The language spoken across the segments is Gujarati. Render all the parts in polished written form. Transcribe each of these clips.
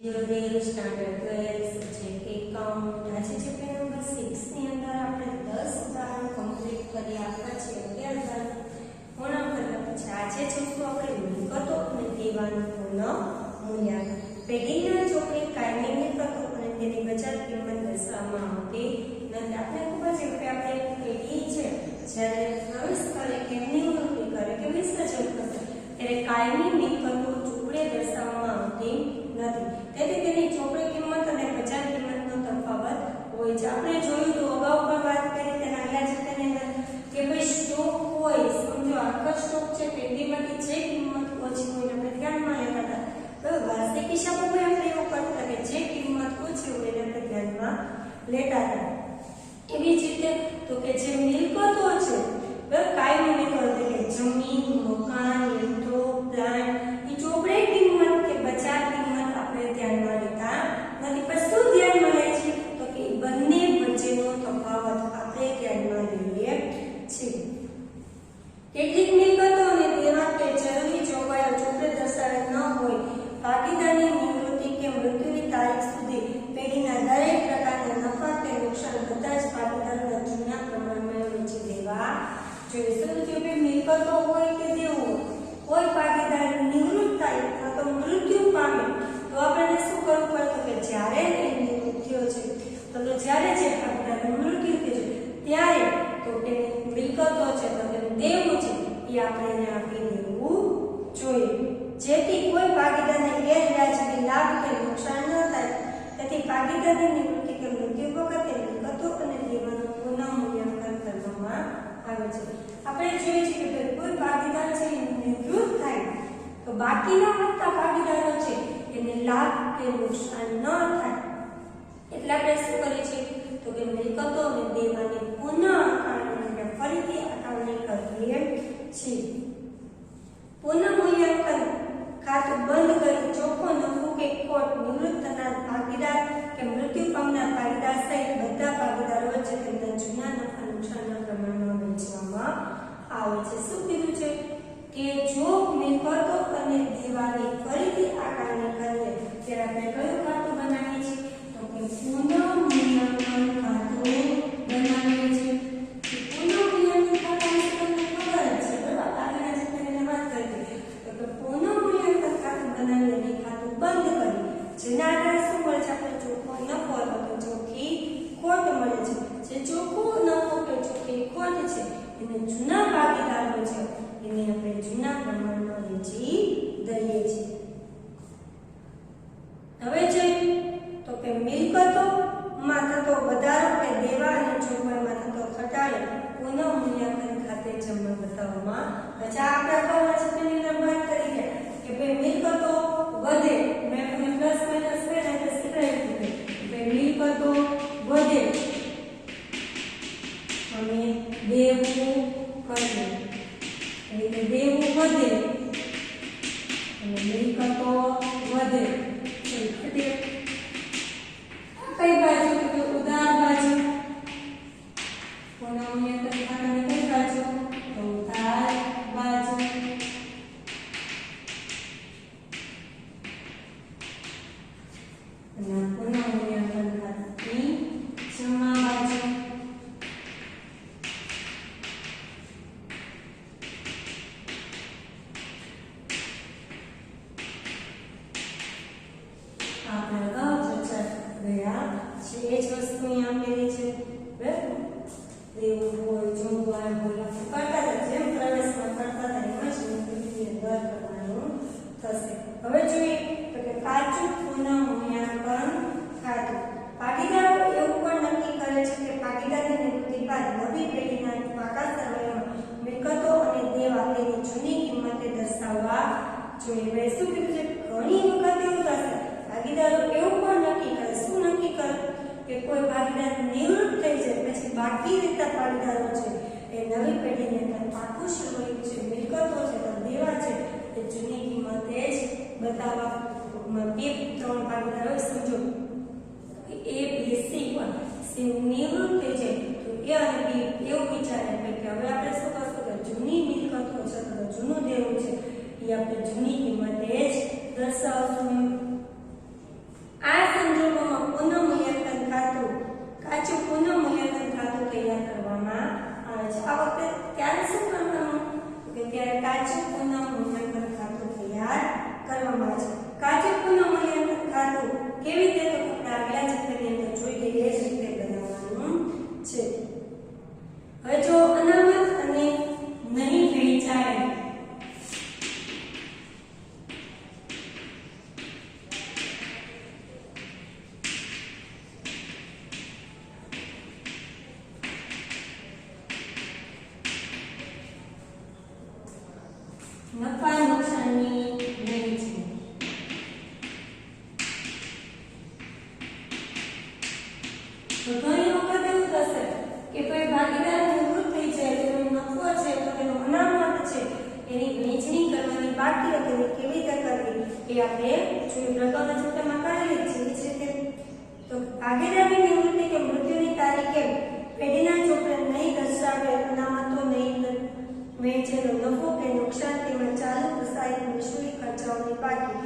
સ્ટાન્ડર્ડ 12 સબ્જેક્ટ એકાઉન્ટ આજે ચેપ્ટર નંબર 6 ની અંદર આપણે 10 ઉદાહરણ કમ્પ્લીટ કરી આપ્યા છે 11 પૂર્ણ કર્યા પછી આજે જોશું આપણે મિલકતો અને દેવાનું પૂર્ણ મૂલ્યાંકન પેઢીના ચોપડે કાયમી મિલકતો અને તેની બજાર કિંમત દર્શાવવામાં આવતી નથી આપણે ખૂબ જ કે આપણે પેઢી છે જ્યારે પ્રવેશ કરે કે નિવૃત્તિ કરે કે વિસર્જન કરે ત્યારે કાયમી મિલકતો ચોપડે દર્શાવવામાં આવતી નથી તેથી તેની ચોપડે કિંમત અને બજાર કિંમતનો તફાવત હોય છે આપણે જોયું તો અગાઉ પણ વાત કરી તેના આગલા ચેપ્ટરની અંદર કે ભાઈ સ્ટોક હોય સમજો આખો સ્ટોક છે પેઢીમાંથી જે કિંમત ઓછી હોય આપણે ધ્યાનમાં લેતા હતા તો વાર્ષિક હિસાબોમાં આપણે એવું કરતા કે જે કિંમત ઓછી હોય એને આપણે ધ્યાનમાં લેતા હતા એવી જ રીતે તો કે જે મિલકતો છે કાયમી મિલકતો કે જમીન મકાન યંત્રો પ્લાન્ટ એ ચોપડે કિંમત કે બજાર કિંમત આપણે ધ્યાનમાં લેતા નથી પણ શું ધ્યાનમાં લે છે તો કે બંને વચ્ચેનો તફાવત આપણે ધ્યાનમાં લઈએ છીએ કેટલીક મિલકતો અને દેવા કે જરૂરી જોગવાઈઓ ચોપડે દર્શાવેલ ન હોય ભાગીદારની નિવૃત્તિ કે મૃત્યુની તારીખ સુધી પેઢીના દરેક પ્રકારના નફા કે નુકસાન બધા જ ભાગીદારોના જૂના પ્રમાણમાં વેચી દેવા જોઈએ શું કે મિલકતો હોય કે દેવું કોઈ ભાગીદાર નિવૃત્ત થાય અથવા તો મૃત્યુ પામે તો આપણે શું કરવું પડે તો કે જ્યારે એ નિવૃત્ત થયો છે તો જ્યારે જે ભાગીદારનું મૃત્યુ થયું છે ત્યારે તો તેની મિલકતો છે તો તેનું દેવું છે એ આપણે એને આપી દેવું જોઈએ જેથી કોઈ ભાગીદારને ગેરવ્યાજબી લાભ કે નુકસાન ન થાય તેથી ભાગીદારની નિવૃત્તિ કે મૃત્યુ વખતે મિલકતો અને દેવાનું પુનઃ મૂલ્યાંકન કરવામાં આવે છે આપણે જોઈએ છીએ કે કોઈ ભાગીદાર છે નિવૃત્ત થાય તો બાકીના વધતા ભાગીદારો છે એને લાભ કે નુકસાન ન થાય એટલે આપણે શું કરીએ છીએ તો કે મિલકતો અને દેવાની પુનઃ આકારણી ફરીથી આકારણી કરીએ છીએ પુનઃ મૂલ્યાંકન ખાતું બંધ કરી ચોખ્ખો નફો કે ખોટ નિવૃત્ત થનાર ભાગીદાર કે મૃત્યુ પામનાર ભાગીદાર સહિત બધા ભાગીદારો વચ્ચે તેમના જૂના નફા નુકસાનના પ્રમાણમાં વહેંચવામાં આવે છે શું કીધું છે કે જો મિલકતો અને દેવાની ફરીથી આકારણી કરીએ ત્યારે આપણે કયું ખાતું બનાવીએ છીએ તો કે પુનઃ મૂલ્યાંકન ખાતું બનાવીએ છીએ પુનઃ મૂલ્યાંકન ખાતું તમને ખબર જ છે બરાબર આગળના ચેપ્ટરની વાત કરી તો કે પુનઃ મૂલ્યાંકન ખાતું બનાવી અને ખાતું બંધ કરી જેના આધારે શું મળે છે આપણે ચોખ્ખો નફો અથવા તો ચોખ્ખી ખોટ મળે છે જે ચોખ્ખો નફો કે ચોખ્ખી ખોટ છે એને જૂના ભાગીદારો છે એને આપણે જૂના પ્રમાણમાં વેચી દઈએ છીએ હવે જોઈએ તો કે મિલકતોમાં થતો વધારો કે દેવા અને જોગવાઈમાં થતો ઘટાડો પુનઃ મૂલ્યાંકન ખાતે જમા બતાવવામાં પછી આપણે અગાઉના ચેપ્ટરની અંદર વાત કરી કે ભાઈ મિલકતો વધે મેં તમને પ્લસ માઈનસ બે એટલે શીખવાડી દીધું કે મિલકતો વધે અને દેવું ઘટે એટલે દેવું વધે અને મિલકતો વધે ઘટે કઈ બાજુ તો ઉદાર બાજુ પુનઃ મૂલ્યાંકન ખાતાની કઈ બાજુ તો ઉદાર બાજુ અને પુનઃ મૂલ્યાંકન ખાતાની જમા બાજુ એ જ વસ્તુ અહીંયા આપેલી છે બરાબર દેવું હોય જોગવાઈ હોય કરતા હતા જેમ પ્રવેશમાં કરતા હતા એમ જ નિવૃત્તિની અંદર કરવાનું થશે હવે જોઈએ તો કે કાચું પુનઃ મૂલ્યાંકન ખાતું ભાગીદારો એવું પણ નક્કી કરે છે કે ભાગીદારની નિવૃત્તિ બાદ નવી પેઢીના પાકા સમયમાં મિલકતો અને દેવા તેની જૂની કિંમતે દર્શાવવા જોઈએ શું કીધું છે ઘણી વખત એવું થશે ભાગીદારો એવું પણ નક્કી કરે શું નક્કી કરે કે કોઈ ભાગીદાર નિવૃત્ત થઈ જાય પછી બાકી રહેતા ભાગીદારો છે એ નવી પેઢીને અંદર પાકું શરૂ છે મિલકતો છે તો દેવા છે એ જૂની કિંમતે જ બતાવવા બે ત્રણ ભાગીદારો સમજો એ બી સી પણ સી નિવૃત્ત થઈ જાય તો એ અને બી એવું વિચારે કે હવે આપણે શું કરશું કે જૂની મિલકતો છે તો જૂનું દેવું છે એ આપણે જૂની કિંમતે જ દર્શાવશું સંજોગોમાં પુનઃમૂલ્યાંકન ખાતું કાચું પુનઃમૂલ્યાંકન ખાતું તૈયાર કરવામાં આવે છે। આ વખતે ત્યારે શું કરવાનું કે ત્યારે કાચું પુનઃમૂલ્યાંકન ખાતું તૈયાર કરવામાં આવે છે। કાચું પુનઃમૂલ્યાંકન ખાતું કેવી રીતે તો આપણે આગલા ચેપ્ટરની અંદર જોઈ લઈએ એ જ રીતે બનાવવાનું છે। હવે જો અનામત અને નહીં વહેંચાય નફા નુકસાનની વહેંચણી તો ઘણી વખત એવું થશે કે કોઈ ભાગીદાર નિવૃત્ત થઈ જાય તો એનો નફો છે તો એનો અનામત છે એની વહેંચણી કરવાની બાકી હતી એને કેવી રીતે કરવી એ આપણે જોયું અગાઉના ચેપ્ટરમાં કરેલી છે એ જ રીતે તો ભાગીદારની નિવૃત્તિ કે મૃત્યુની તારીખે પેઢીના છોકરા નહીં દર્શાવે અનામતો નહીં વહેંચેલો નફો કે નુકસાન તેમજ ચાલુ પ્રસારિત નિઃશુલ્ક ખર્ચાઓની બાકી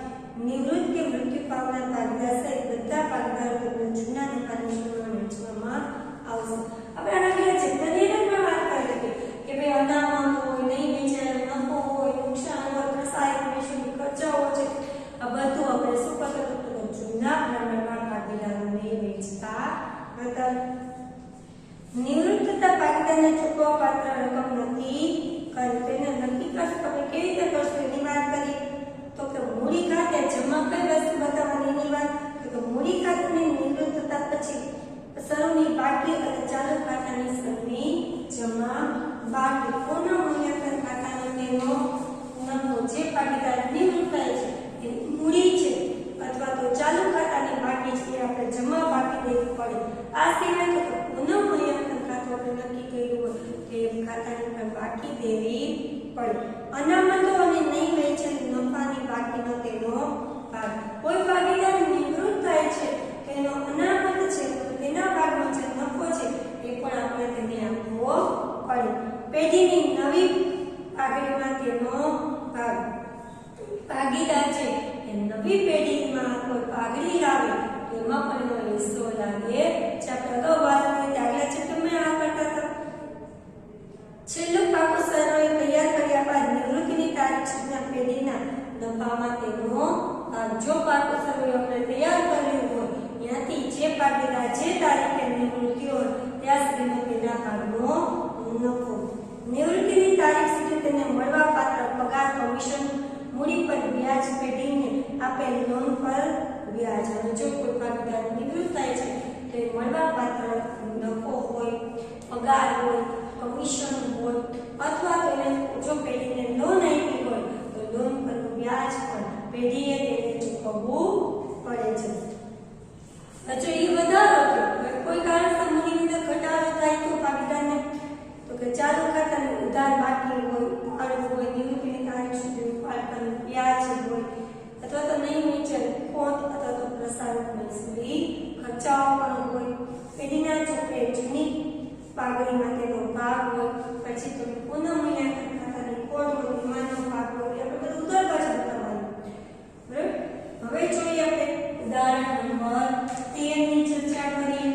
નિવૃત્ત કે મૃત્યુ પામનાર ભાગીદાર સહિત બધા ભાગીદારો તેમના જૂના નફાની શરૂઆત વહેંચવામાં આવશે। આપણે આગળ ચેપ્ટરની અંદર પણ વાત કરી હતી કે ભાઈ અનામત હોય નહીં વહેંચાયેલો નફો હોય નુકસાન હોય પ્રસારિત નિઃશુલ્ક ખર્ચાઓ છે આ બધું આપણે શું કરતા તો જૂના પ્રમાણમાં ભાગીદારોને વહેંચતા હતા। નિવૃત્ત થતા ભાગીદારને ચૂકવવા પાત્ર રકમ નક્કી કરી તેને નક્કી કરશો તમે કેવી રીતે કરશો એની વાત કરી તો કે મૂડી ખાતે જમા કઈ વસ્તુ બતાવવાની એની વાત તો મૂડી ખાતાની નિવૃત્ત થતા પછી શરૂની બાકી અને ચાલુ ખાતાની શરૂની જમા બાકી પુનઃમૂલ્યાંકન ખાતાનો તેનો નફો જે ભાગીદાર નિવૃત્ત થાય છે એ મૂડી છે અથવા તો ચાલુ ખાતાની બાકી છે એ આપણે જમા બાકી દેવી પડે। આ સિવાય તો પુનઃમૂલ્યાંકન ખાતું આપણે નક્કી કર્યું હોય કે ખાતાની પણ બાકી દેવી પડે। અનામતો અને નહીં વહેંચેલી નફાની બાકીનો તેનો ભાગ કોઈ ભાગીદાર નિવૃત્ત થાય છે તેનો અનામત છે તેના ભાગનો જે નફો છે એ પણ આપણે તેને આપવો પડે। પેઢીની નવી પાઘડીમાં તેનો ભાગ ભાગીદાર છે એ નવી પેઢીમાં કોઈ પાઘડી લાવે તો એમાં પણ એનો હિસ્સો લાગે છે। આપણે અગાઉ વાત કરી આગલા ચેપ્ટરમાં આ કરતા હતા છેલ્લું પાકું સર્વે તૈયાર કર્યા બાદ નિવૃત્તિની તારીખ સુધીના પેઢીના નફામાં તેનો ભાગ જો પાકું સર્વે આપણે તૈયાર કર્યું હોય ત્યાંથી જે ભાગીદાર જે તારીખે નિવૃત્તિ હોય ત્યાં સુધીનો તેના ભાગનો નફો નિવૃત્તિની તારીખ સુધી તેને મળવા પાત્ર પગાર કમિશન મૂડી પર વ્યાજ પેઢીને આપેલ લોન પર વ્યાજ અને જો કોઈ ભાગીદાર નિવૃત્ત થાય છે તો મળવા પાત્ર નફો હોય પગાર હોય કમિશન હોય અથવા તો એને જો પેઢીને લોન આપી હોય તો લોન પરનું વ્યાજ પણ પેઢીએ તેને ચૂકવવું પડે છે। જો એ વધારો કે કોઈ કારણસર મૂડીની અંદર ઘટાડો થાય તો ભાગીદારને તો કે ચાલુ ખાતાને ઉધાર બાકી હોય ઉપાડ હોય નિવૃત્તિની તારીખ સુધી ઉપાડવાનું વ્યાજ હોય અથવા તો નહીં વેચેલ ખોટ અથવા તો પ્રસારિત મહેસૂલી ખર્ચાઓ પણ હોય પેઢીના છોકરે જૂની પાઘડીમાં તેનો ભાગ હોય પછી તો પુનઃમૂલ્યાંકન ખાતાની ખોટ હોય એમાંનો ભાગ હોય આપણે બધું ઉધાર પાછળ બતાવવાનું બરાબર। હવે જોઈએ આપણે ઉદાહરણ નંબર 13 ની ચર્ચા કરીએ।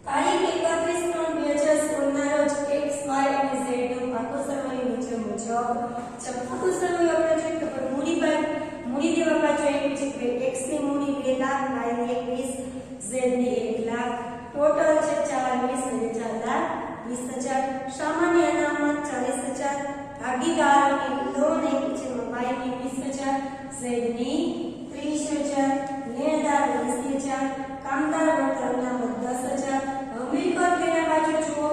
તારીખ 31/3/2016 ના રોજ x y અને z નો પાકો સરવાળો નીચે મુજબ છે। પાકો સરવાળો આપણે જોઈએ તો મૂડી દેવા બાજુ આપી છે કે x ની મૂડી 2 લાખ y ની 21 z ની 1 લાખ ટોટલ છે 4 20 અને 4 લાખ 20,000 સામાન્ય અનામત 40,000 ભાગીદારોની લોન આપી છે y ની 20,000 z ની 30,000 લેણદાર 20,000 કામદાર વળતર અનામત 10,000 મિલકત તેના બાજુ જુઓ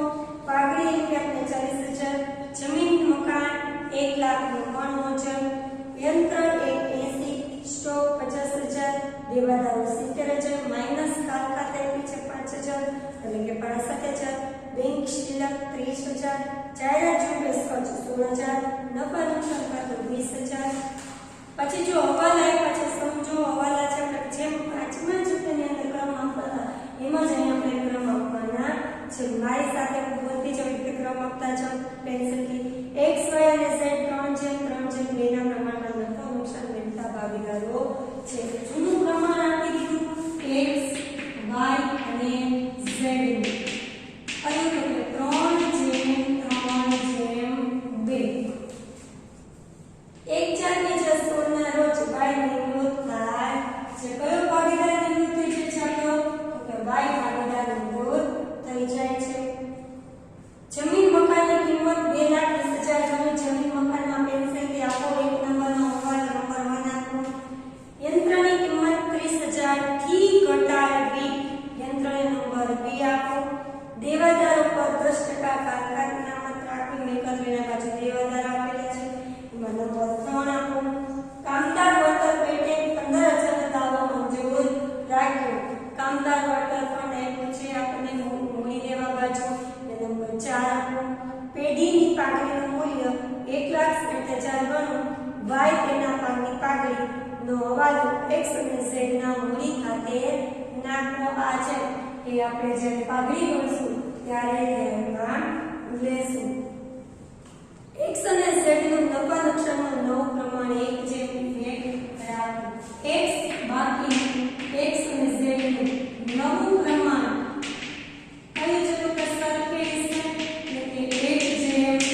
પાઘડી આપણે 40,000 જમીન મકાન 1 લાખ નું મણ યંત્ર 80 સ્ટોક 50,000 દેવાદારો 70,000 માઈનસ ખાતે આપી છે 5,000 એટલે કે 65,000 બેંક શિલ્લક 30,000 જાહેરાત ઝુંબેશ ખર્ચ 16,000 નફા નુકસાન ખાતું 20,000 પછી જો હવાલા આપ્યા છે સમજો હવાલા છે આપણે જેમ પાંચમા ચેપ્ટરની અંદર ક્રમ આપતા એમાં જ અહીં આપણે ક્રમ આપવાના છે। મારી સાથે બોલતી જાવ એટલે ક્રમ આપતા જાવ પેન્સિલથી x y અને z 3/3/2 ના પ્રમાણમાં નફો આપણને મૂડી લેવા બાજુ નંબર 4 આપો પેઢીની પાઘડીનું મૂલ્ય 1,60,000 ગણો y તેના પાકની પાઘડીનો હવાલો x અને z ના મૂડી ખાતે નાખવો આ છે એ આપણે જ્યારે પાઘડી ગણશું ત્યારે ધ્યાનમાં લેશું x અને z નું નફા નુકસાનનું નવું પ્રમાણ 1:1 રાખો x બાકી x અને z નું નવું પ્રમાણ કઈ જગ્યાએ પ્રસ્તાવ કેવી છે એટલે 1:1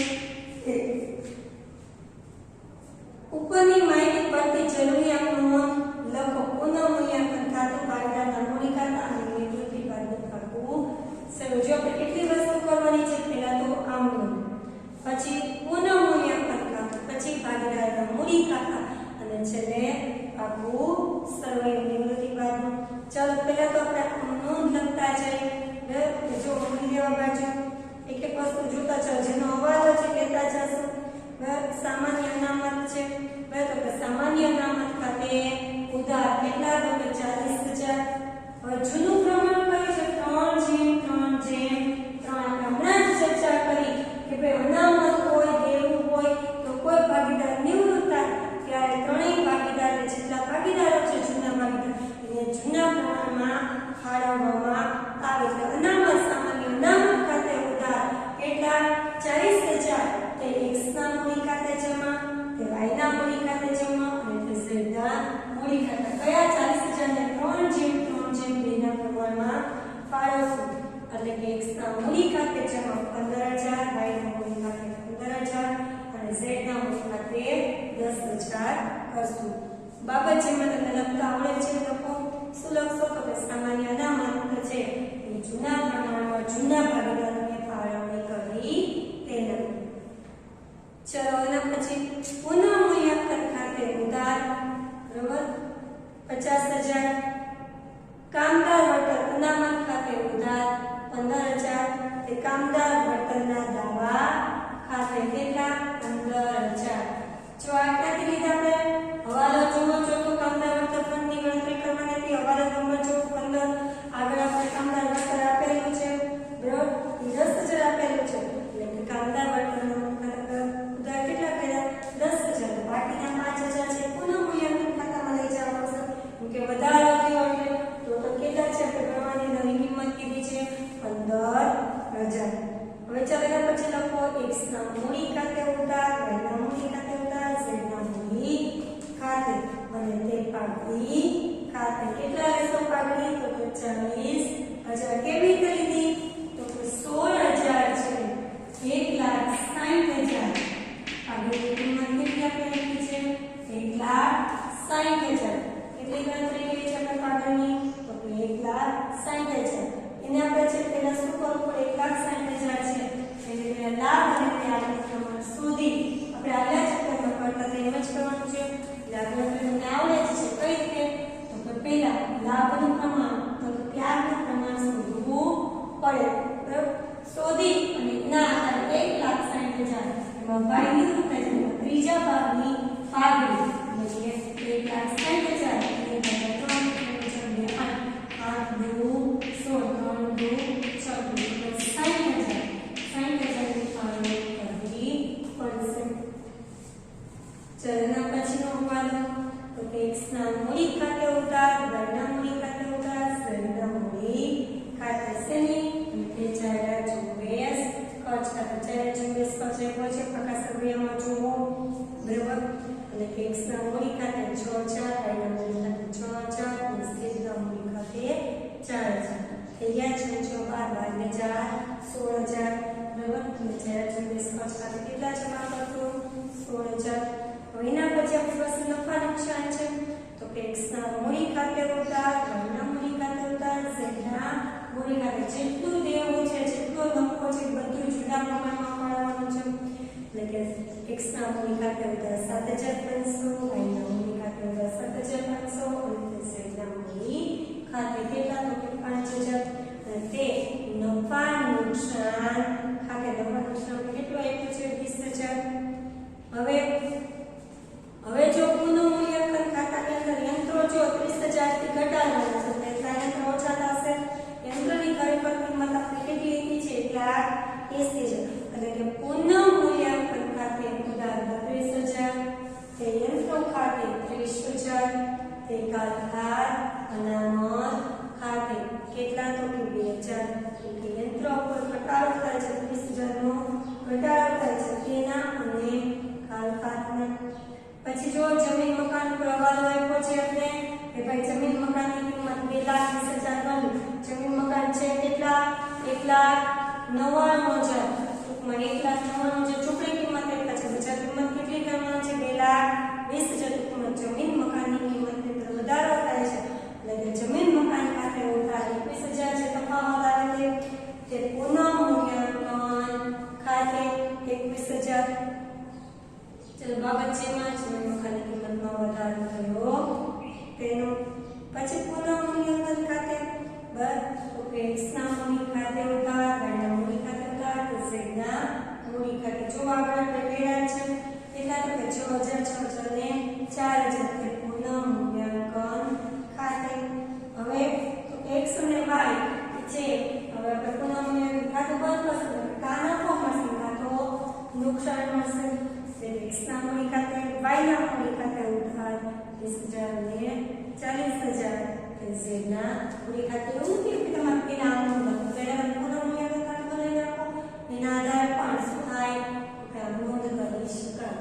ઉપરની માહિતી પરથી જરૂરિયાત નોંધ લખો પુનઃ મૂલ્યાંકન ખાતું ભાગીદારના મૂડી ખાતા અને નિવૃત્તિ બાદનું ખાતું શરૂ જો આપણે કેટલી વસ્તુ કરવાની છે પહેલા તો આમ પછી પુનઃ મૂલ્યાંકન ખાતું પછી ભાગીદારના મૂડી ખાતા અને છેલ્લે આખું સરવાળો નિવૃત્તિ બાદનું ચાલો પહેલા તો આપણે નોંધ લખતા જઈએ જો મૂડી લેવા બાજુ એક એક વસ્તુ જોતા ચાલો જેનો હવાલો છે કહેતા જશું સામાન્ય અનામત છે બરાબર તો સામાન્ય અનામત ખાતે ઉધાર કેટલા તો 40,000 હવે જૂનું પ્રમાણ કયું છે 3:3 આપણે હમણાં જ ચર્ચા કરી કે ભાઈ અનામત હોય દેવું હોય તો કોઈ ભાગીદાર નિવૃત્ત થાય ત્યારે ત્રણેય ભાગીદાર જેટલા ભાગીદારો છે જૂના ભાગીદાર એને જૂના પ્રમાણમાં ફાળવવામાં આવે છે અનામત સામાન્ય અનામત ખાતે ઉધાર કેટલા 40,000 તે x ના મૂડી ખાતે જમા તે y ના મૂડી ખાતે જમા અને તે z ના મૂડી ખાતે કયા 40,000 ને 3:3 ના પ્રમાણમાં ફાળવશું એટલે કે x ના મૂડી ખાતે જમા 15,000 y ના મૂડી ખાતે 15,000 અને z ના મૂડી ખાતે 10,000 કરશું બાબત જેમાં તમને લખતા આવડે છે લખો શું લખશો તો કે સામાન્ય અનામત છે એ જૂના પ્રમાણમાં જૂના ભાગીદારોને ફાળવણી કરી તેના ચલો એના પછી પુનઃ મૂલ્યાંકન ખાતે ઉધાર બરાબર 50,000 કામદાર વળતર અનામત ખાતે ઉધાર 15,000 તે કામદાર વળતરના દાવા ખાતે કેટલા 15,000 જો આ ક્યાંથી લીધા આપણે હવાલો જોવો છો તો કામદાર વળતર ફંડની ગણતરી કરવાની હતી હવાલો નંબર જો 15 આગળ આપણે કામદાર વળતર આપેલું છે બરાબર 10,000 આપેલું છે એટલે કે કામદાર વળતરનો ઉધાર કેટલા કર્યા 10,000 બાકીના 5,000 છે પુનઃ મૂલ્યાંકન ખાતામાં લઈ જવા પડશે કેમ કે વધારો થયો એટલે ટોટલ કેટલા છે આપણે ગણવાની નવી કિંમત કીધી છે 15,000 હવે ચાલો એના પછી લખો x ના મૂડી ખાતે ઉધાર y ના મૂડી ખાતે ઉધાર z ના મૂડી ખાતે અને તે પાઘડી ખાતે કેટલા લેશો પાઘડી તો 40,000 કેવી રીતે લીધી તો 16,000 છે 1,60,000 પાઘડીની કિંમત કેટલી આપણે લીધી છે 1,60,000 કેટલી ગણતરી કરી છે આપણે પાઘડીની તો 1,60,000 એને આપણે છે પહેલા શું કરવું પડે 1,60,000 છે એટલે લાભ અને વ્યાજનું પ્રમાણ શોધી આપણે આગલા ચેપ્ટરમાં કરતા તો એમ જ કરવાનું છે એટલે આગળ તમને આવડે છે કઈ રીતે તો કે પહેલા લાભનું પ્રમાણ તો કે વ્યાજનું પ્રમાણ શોધવું પડે બરાબર શોધી અને ના આધારે 1,60,000 એમાં y નિવૃત્ત થાય છે ત્રીજા ભાગની પાઘડી એટલે 1,60,000 ચલના પછીનો હવાલો તો કે x ના મૂડી ખાતે ઉધાર y ના મૂડી ખાતે ઉધાર z ના મૂડી ખાતે શેની તે 4,024 ખર્ચ ખાતે 4,024 ખર્ચ એવો છે પ્રકાશ પ્રક્રિયામાં જોવો બરાબર એટલે કે x ના મૂડી ખાતે 6,000 y ના મૂડી ખાતે 6,000 અને z ના મૂડી ખાતે 4,000 થઈ ગયા છે 6 12 4 16,000 બરાબર એટલે 4,024 ખર્ચ ખાતે કેટલા જમા કરશો 16,000 એના પછી આપણી પાસે નફા નુકસાન છે તો કે x ના મૂડી ખાતે ઉધાર y ના મૂડી ખાતે ઉધાર z ના મૂડી ખાતે જેટલું દેવું છે જેટલો નફો છે બધું જુદા પ્રમાણમાં ફાળવવાનું છે એટલે કે x ના મૂડી ખાતે ઉધાર 7,500 y ના મૂડી ખાતે ઉધાર 7,500 અને z ના મૂડી ખાતે કેટલા તો કે 5,000 અને તે નફા નુકસાન ખાતે નફા નુકસાન કેટલું આપ્યું છે 20,000 હવે જો પુનઃ મૂલ્યાંકન ખાતાની અંદર યંત્રો જો 30,000 થી ઘટાડવાના છે તો એટલા યંત્રો ઓછા થશે યંત્રની ખરીદ પર વધારો થાય છે 20,000 નો ઘટાડો થાય છે તેના અને ખાતના. પછી જો જમીન મકાન પર હવાલો આપ્યો છે એટલે કે ભાઈ જમીન મકાનની કિંમત 2,20,000 બની. જમીન મકાન છે કેટલા 1,99,000 ટૂંકમાં 1,99,000 ચોપડી કિંમત કેટલા છે બજાર કિંમત કેટલી કરવાની છે 2,20,000 ટૂંકમાં જમીન મકાનની કિંમતની અંદર વધારો થાય છે એટલે કે જમીન મકાન ખાતે ઉધાર 21,000 છે તફાવત આવે તે પુનઃ મૂલ્યાંકન ખાતે 21,000. ચલો બાબત છે માં જમીન મકાનની કિંમતમાં વધારો થયો તેનો. પછી પુનઃ મૂલ્યાંકન ખાતે બસ ઓકે x ના મૂડી ખાતે ઉધાર y ના મૂડી ખાતે ઉધાર તો z ના મૂડી ખાતે. જો આગળ આપણે મેળા છે એટલા તો કે 6,000 ને 4,000 કે પુનઃ મૂલ્યાંકન ખાતે. હવે તો x અને y છે હવે આપણે પુનઃ મૂલ્યાંકન ખાતે બંધ કરશું કા નફો મળશે કા તો નુકસાન મળશે. x ના મૂડી ખાતે y ના મૂડી ખાતે ઉધાર 20,000 ને 40,000 કે z ના મૂડી ખાતે. એવું કે તમારે પેલા આનું લખો પહેલા પુનઃ મૂલ્યાંકન ખાતે બનાવી રાખો એના આધારે પણ શું થાય કે આ નોંધ કરી શકાય.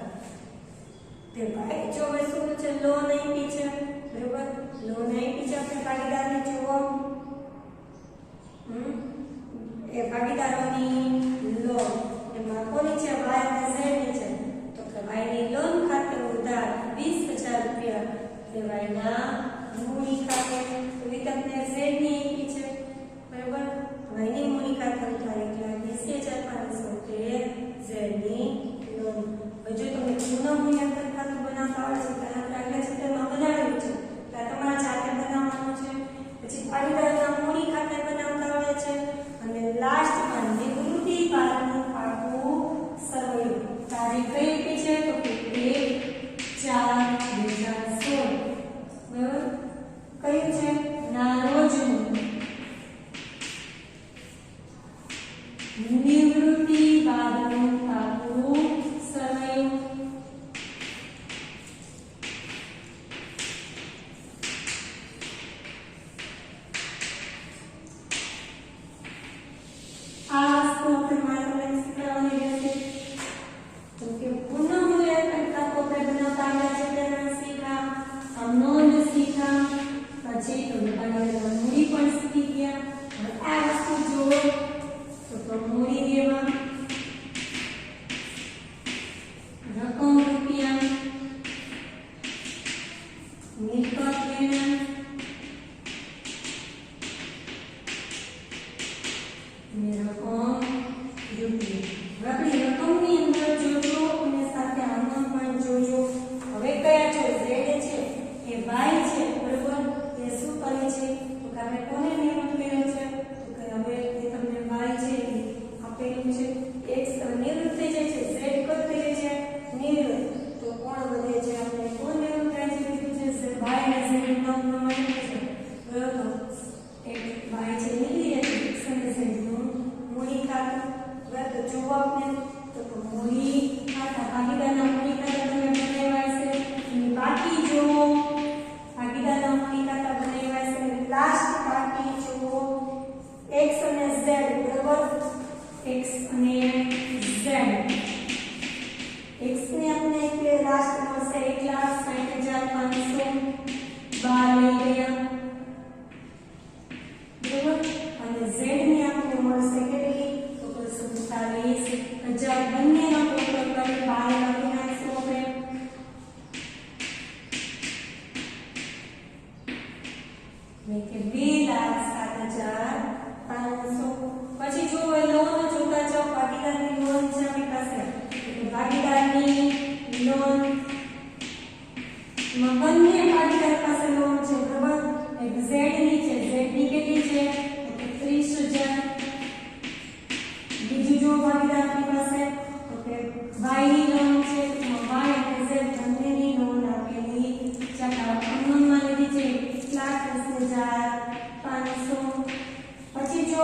તે ભાઈ જો હવે શું છે લોન આપી છે બરાબર લોન આપી છે આપણે ભાગીદારને જુઓ એ ભાગીદારોની લોન એમાં કોની છે y અને z ની છે તો કે y ની લોન ખાતે ઉધાર 20,000 રૂપિયા કે y ના મૂડી ખાતે વિગતને z ની આપી છે બરાબર y ની મૂડી ખાતે ઉધાર એટલે 20,500 કે z ની લોન. જો તમે પુનઃ મૂલ્યાંકન ખાતું બનાવતા આવડે છે ત્યારે આપણે આગલા ચેપ્ટરમાં બનાવેલું છે ત્યારે તમારે જાતે બનાવવાનું છે. પછી ભાગીદારના મૂડી ખાતે બનાવતા આવડે છે અને લાસ્ટમાં નિવૃત્તિ બાદનું પાકું સરવૈયું તારીખ કઈ આપી છે તો કે 1/4/2016 બરાબર કયું છે ના રોજનું નિવૃત્તિ બાદનું પાકું સરવૈયું. આ વસ્તુ આપણે માત્ર શીખવાની રહેશે તો કે પુનઃ મૂલ્યાંકન ખાતું આપણે બનાવતા આવ્યા છે તેના શીખા આમ નોંધ શીખા પછી તમે ભાગીદારના મૂડી પણ શીખી ગયા. હવે આ વસ્તુ જુઓ તો મૂડી દેવા રકમ રૂપિયા મિલકત લેણા ને રકમ રૂપિયા. આપણી રકમની અંદર જોજો અને સાથે આમાં પણ જોજો. હવે કયા છે z છે એ y છે બરોબર એ શું કરે છે તો કે આપણે કોને નિયમન કર્યો છે તો કે હવે એ તમને y છે આપેલું છે x નિવૃત્ત થઈ જાય છે z કદ થઈ જાય છે નિવૃત્ત તો કોણ વધે છે આપણે કોણ નિવૃત્ત થાય છે કીધું છે y અને z નું પ્રમાણ છે બરોબર એક y છે નીકળી જાય છે x અને z નું મૂડી ખાતું બરાબર. તો જોવો આપણે તો મૂડી ખાતા ભાગીદારના મૂડી ખાતા તમે બનાવ્યા છે અને બાકી જુઓ ભાગીદારના મૂડી ખાતા બનાવ્યા છે અને લાસ્ટ બાકી જુઓ x અને z બરાબર x અને z x ને આપણે એટલે લાસ્ટ મળશે 1,60,500 12 લઈ ગયા બરાબર અને z ની આપણે મળશે કેટલી તો 47,000 બંનેનો ટોટલ કરી 12 લખી નાખશું આપણે. એટલે 2,07,500. પછી જો લોન જોતા જાઓ ભાગીદારની લોન છે આપણી પાસે એટલે ભાગીદારની લોન માં બંને ભાગીદાર પાસે લોન છે બરાબર એક z ની છે z ની કેટલી છે તો 30,000. બીજું જો ભાગીદાર આપણી પાસે તો કે y ની લોન છે તો y અને z બંનેની લોન આપેલી છે અનુમાનમાં લીધી છે 1,10,500. પછી જો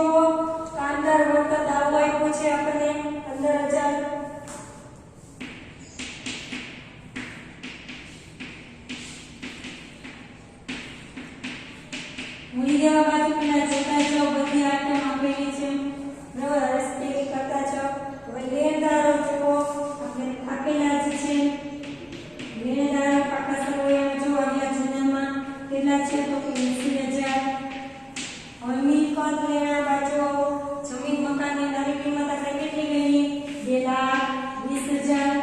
કામદાર વળતર દાવો આપ્યો છે આપણને 15,000 મૂડી દેવા બાજુ પેલા જોતા જાઓ બધી આઈટમ આપેલી છે બરાબર. મિલકત લેણા બાજુ જમીન મકાનની નવી કિંમત આપણે કેટલી લઈએ 2,20,000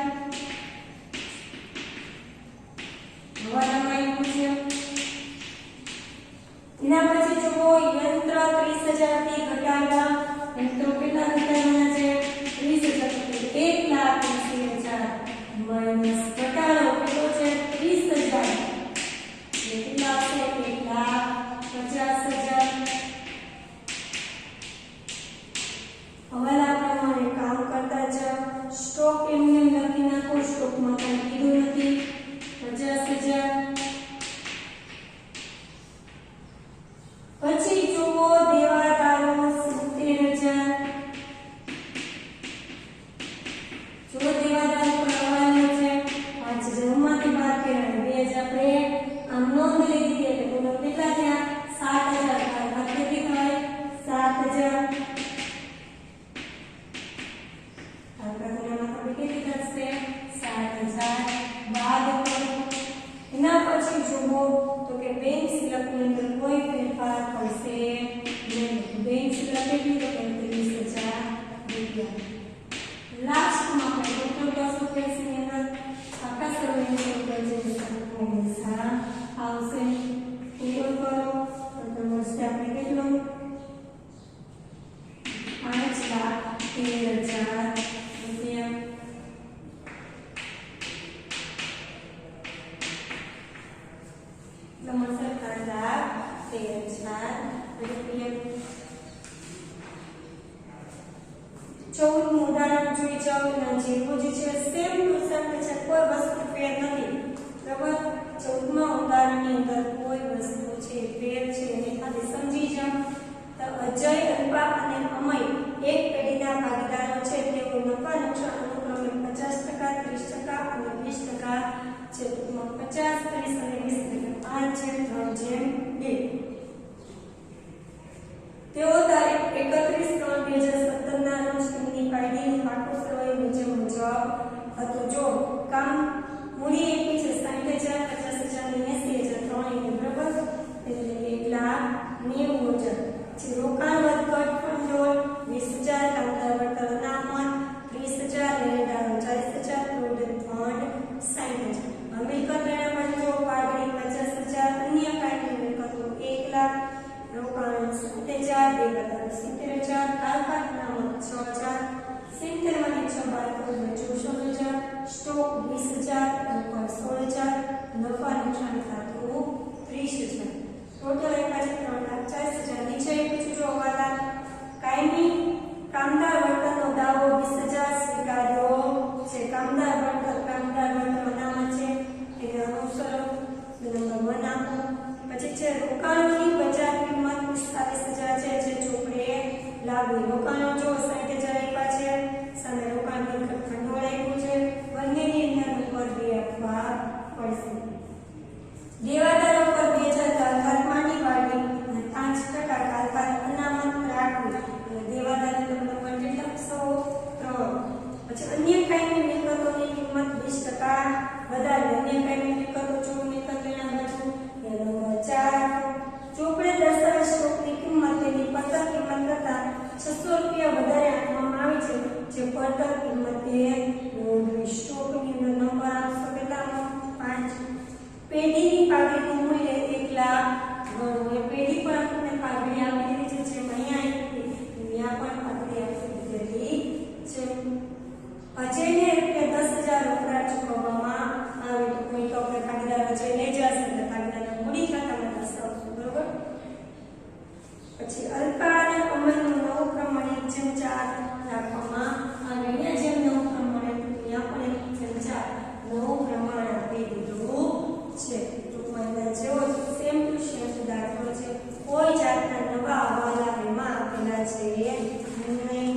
હવાલામાં આવ્યું છે એના પછી જુઓ યંત્ર 30,000 થી ઘટાડવા યંત્રો કેટલા ઘટાડવાના છે 30,000 1,80,000 માઈનસ ઘટાડો કેટલો છે 30,000 કેટલા આવશે 1,50,000 હવાલા પ્રમાણે કામ કરતા જ સ્ટોક એમને લખી નાખો સ્ટોકમાં કંઈ કીધું નથી 50,000 પછી જુઓ દેવાદારો 70,000 જો દેવાદાર પર હવાલો છે 5,000માંથી બાદ કર્યા 2,000 આપણે આમ નોંધ લીધી એટલે બોલો કેટલા થયા 7,000 બાદ કેટલી થાય 7,000 આપણે કેટલી થશે 7,000 બાદ કરો એના પછી જુઓ તો કે બેંક સિલકની અંદર કોઈ ફેરફાર થશે નહીં બેંક સિલક કેટલી તો 30,000 રૂપિયા લાસ્ટમાં આપણે ટોટલ લોસ ઓફ કેસની અંદર આખા સર્વેની ટોટલ જે પૈસા આવશે ટોટલ કરો તો મળશે આપણે કેટલું 5,13,000 રૂપિયા મળશે 5,13,000 રૂપિયા 14 ઉદાહરણ જોઈ જાઓ ના જેવું જ છે સેમ ટુ સેમ છે કોઈ વસ્તુ ફેર નથી બરાબર 14માં ઉદાહરણની અંદર કોઈ વસ્તુ છે ફેર છે એને ખાલી સમજી જાઓ તો અજય અલ્પા અને અમય એક પેઢીના ભાગીદારો છે તેઓ નફા નુકસાન અનુક્રમે 50%, 30% અને 20% છે ટૂંકમાં 50, 30 અને 20% 5:3:2 તેઓ તારીખ 31/3/2017 ના રોજ તેમની પાર્ટીનું પાકું સર્વે નીચે મુજબ હતું જો કામ મૂડી એકી છે 60,000, 50,000 અને 80,000 ત્રણેયનું બરાબર એટલે 1,90,000 જે રોકાણ વધઘટ ભંડોળ 20,000 કામદાર વળતર અનામત 30,000 લેણદારો 40,000 પ્રોવિડન્ટ ફંડ 60,000 મિલકત લેણા બાજુ જો પાડવી 50,000 અન્ય કાયમી મિલકતો 1,00,000 રોકાણ 70,000 બે બતાવે 70,000 કારખાન અનામત 6,000 70માંથી 6 બાદ કરો 64,000 સ્ટોક 20,000 રોકાણ 16,000 નફા નુકસાન ખાતું 30,000 ટોટલ આપ્યા છે 3,40,000 નીચે પૂછું જો હવાલા કાયમી કામદાર વળતરનો દાવો 20,000 સ્વીકાર્યો છે કામદાર વળતર અનામત છે એને અનુસરો નંબર 1 આપો પછી છે રોકાણોની બજાર કિંમત 45,000 છે જે ચોપડે લાગુ રોકાણો જો 60,000 આપ્યા છે સામે રોકાણની ભંડોળ આપ્યું છે બંનેની અંદર ઉપર 2 આપવા પડશે દેવાદારો પર 2,000 કારખાન માંડી પાડી અને 5% કારખાન અનામત રાખવી અને દેવાદારોનો નંબર કેટલા 103 પછી અન્ય કાયમી મિલકતોની કિંમત 20% વધારે અન્ય કાયમી મિલકતો જો મિલકત લેણા બાજુ નંબર 4 ચોપડે દર્શાવેલ સ્ટોકની કિંમત તેની પડતર કિંમત કરતા 600 રૂપિયા વધારે આપવામાં આવી છે જે પડતર કિંમતે નોંધવી સ્ટોકની અંદર નંબર આપશો કેટલાનો 5 પેઢીની પાઘડીનું મૂલ્ય 1,00,000 ગણવું એ પેઢી પર આપણને પાઘડી આપી દીધી છે અહીંયા આપી ત્યાં પણ પાઘડી આપી દીધેલી છે અજયને રૂપિયા 10,000 વપરાશ ચૂકવવામાં આવે તો કોઈ તો આપણે ભાગીદાર અજય લઈ જશે એટલે ભાગીદારના મૂડી ખાતામાં દર્શાવશું બરોબર પછી અલ્પા અને અમયનું નવું પ્રમાણિત જેમ 4 રાખવામાં આવે અહીંયા જેમ નવું પ્રમાણિત ત્યાં પણ જેમ 4 નવું પ્રમાણ આપી દીધું છે ટૂંકમાં જેવો સેમ ટુ સેમ દાખલો છે કોઈ જાતના નવા હવાલા એમાં આપેલા છે નહીં